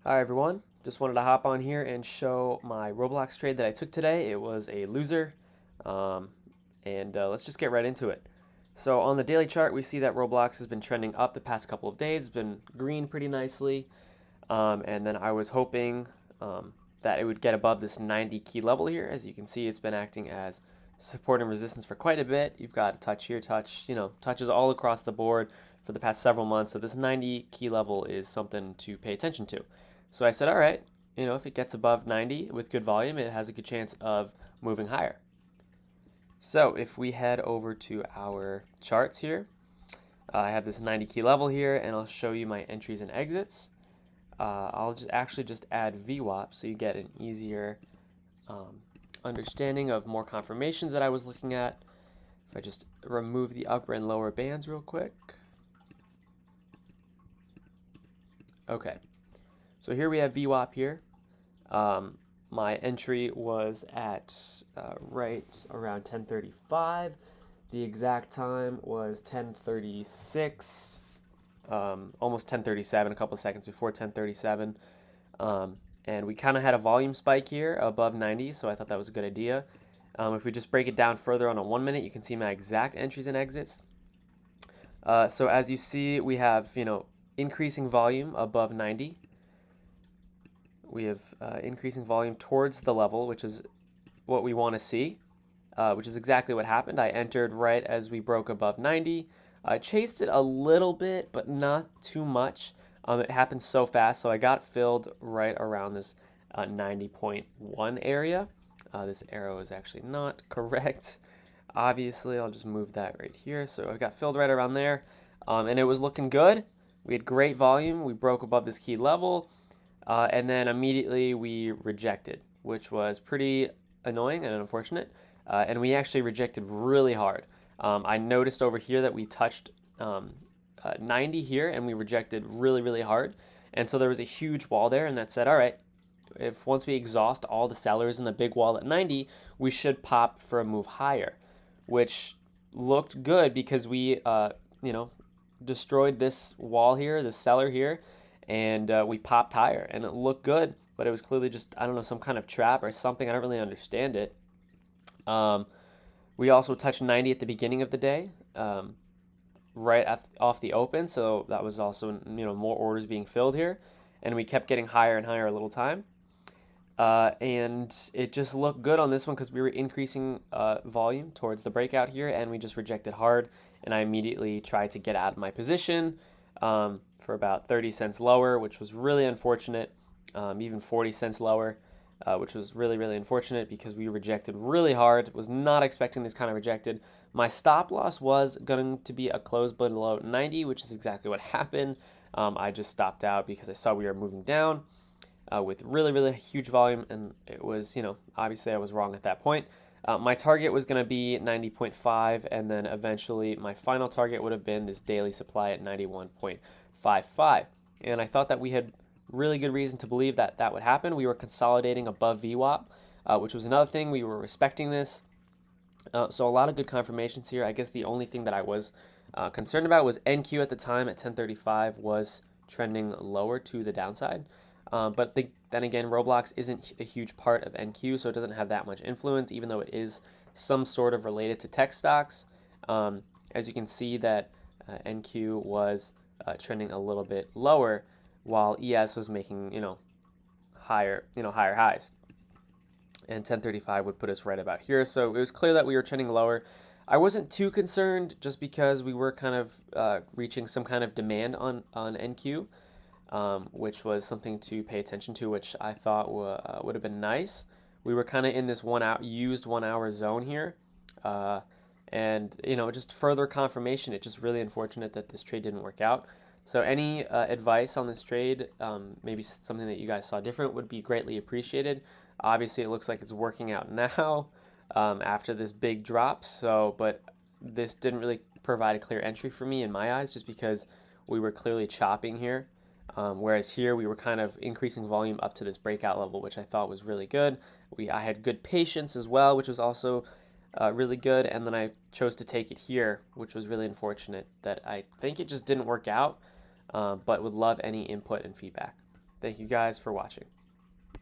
Hi everyone, just wanted to hop on here and show my RBLX trade that I took today. It was a loser, um, and let's just get right into it. So on the daily chart, we see that RBLX has been trending up the past couple of days. It's been green pretty nicely, and then I was hoping that it would get above this 90 key level here. As you can see, it's been acting as support and resistance for quite a bit. You've got a touch here, touches all across the board for the past several months. So this 90 key level is something to pay attention to. So I said, all right, if it gets above 90 with good volume, it has a good chance of moving higher. So if we head over to our charts here, I have this 90 key level here, and I'll show you my entries and exits. I'll just add VWAP so you get an easier understanding of more confirmations that I was looking at. If I just remove the upper and lower bands real quick. Okay, so here we have VWAP here. My entry was at right around 10:35. The exact time was 10:36, almost 10:37, a couple of seconds before 10:37. And we kind of had a volume spike here above 90, so I thought that was a good idea. If we just break it down further on a 1 minute, you can see my exact entries and exits. So as you see, we have, increasing volume above 90. We have increasing volume towards the level, which is what we want to see, which is exactly what happened. I entered right as we broke above 90. I chased it a little bit, but not too much. It happened so fast, so I got filled right around this 90.1 area. This arrow is actually not correct. Obviously, I'll just move that right here. So I got filled right around there, and it was looking good. We had great volume. We broke above this key level, and then immediately we rejected, which was pretty annoying and unfortunate. And we actually rejected really hard. I noticed over here that we touched 90 here, and we rejected really, really hard. And so there was a huge wall there, and that said, all right, if once we exhaust all the sellers in the big wall at 90, we should pop for a move higher, which looked good because we, destroyed this wall here, this seller here, and we popped higher, and it looked good, but it was clearly just, I don't know, some kind of trap or something. I don't really understand it. We also touched 90 at the beginning of the day, off the open, so that was also, more orders being filled here, and we kept getting higher and higher a little time. And it just looked good on this one because we were increasing volume towards the breakout here, and we just rejected hard. And I immediately tried to get out of my position for about 30 cents lower, which was really unfortunate, even 40 cents lower, which was really, really unfortunate because we rejected really hard. Was not expecting this kind of rejected. My stop loss was going to be a close below 90, which is exactly what happened. I just stopped out because I saw we were moving down. With really, really huge volume, and it was, obviously I was wrong at that point. My target was going to be 90.5, and then eventually my final target would have been this daily supply at 91.55. And I thought that we had really good reason to believe that that would happen. We were consolidating above VWAP, which was another thing. We were respecting this. So a lot of good confirmations here. I guess the only thing that I was concerned about was NQ at the time at 10:35 was trending lower to the downside. But then again, RBLX isn't a huge part of NQ, so it doesn't have that much influence, even though it is some sort of related to tech stocks. As you can see that NQ was trending a little bit lower, while ES was making, higher highs. And 10:35 would put us right about here. So it was clear that we were trending lower. I wasn't too concerned just because we were kind of reaching some kind of demand on NQ. Which was something to pay attention to, which I thought would have been nice. We were kind of in this used 1 hour zone here. And, just further confirmation. It's just really unfortunate that this trade didn't work out. So any advice on this trade, maybe something that you guys saw different, would be greatly appreciated. Obviously, it looks like it's working out now after this big drop. But this didn't really provide a clear entry for me in my eyes, just because we were clearly chopping here. Whereas here we were kind of increasing volume up to this breakout level, which I thought was really good. I had good patience as well, which was also really good. And then I chose to take it here, which was really unfortunate that I think it just didn't work out, but would love any input and feedback. Thank you guys for watching.